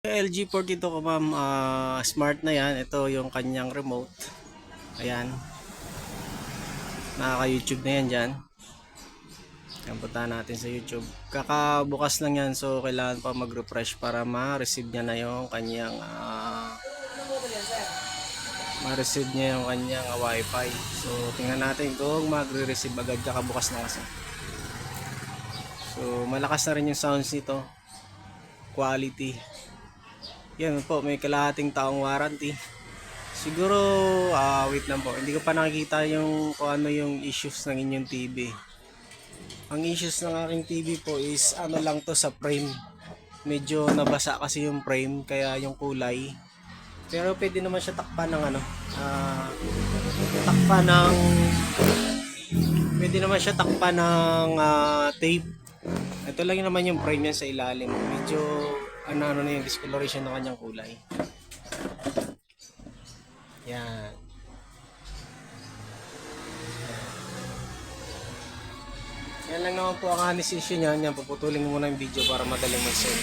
LG42 ko ma'am, smart na yan. Ito yung kanyang remote. Ayan, nakaka-YouTube na yan dyan. Ayan, punta natin sa YouTube. Kakabukas lang yan, so kailangan pa mag-refresh para ma-receive niya na yung kanyang ma-receive niya yung kanyang wifi. So tingnan natin kung magre-receive agad, kakabukas na kasi. So malakas na rin yung sounds nito, quality. Yan po, may kalahating taong warranty. Siguro, wait lang po. Hindi ko pa nakikita yung kung ano yung issues ng inyong TV. Ang issues ng aking TV po is ano lang to sa frame. Medyo nabasa kasi yung frame, kaya yung kulay. Pero pwede naman siya takpan ng ano, takpan ng, pwede naman siya takpan ng tape. Ito lang naman yung frame niya sa ilalim. Medyo, ano na yung discoloration ng kanyang kulay. Yan. Yan lang naman po ang honest issue niyan. Yan, puputulin mo muna yung video para madaling mag-send.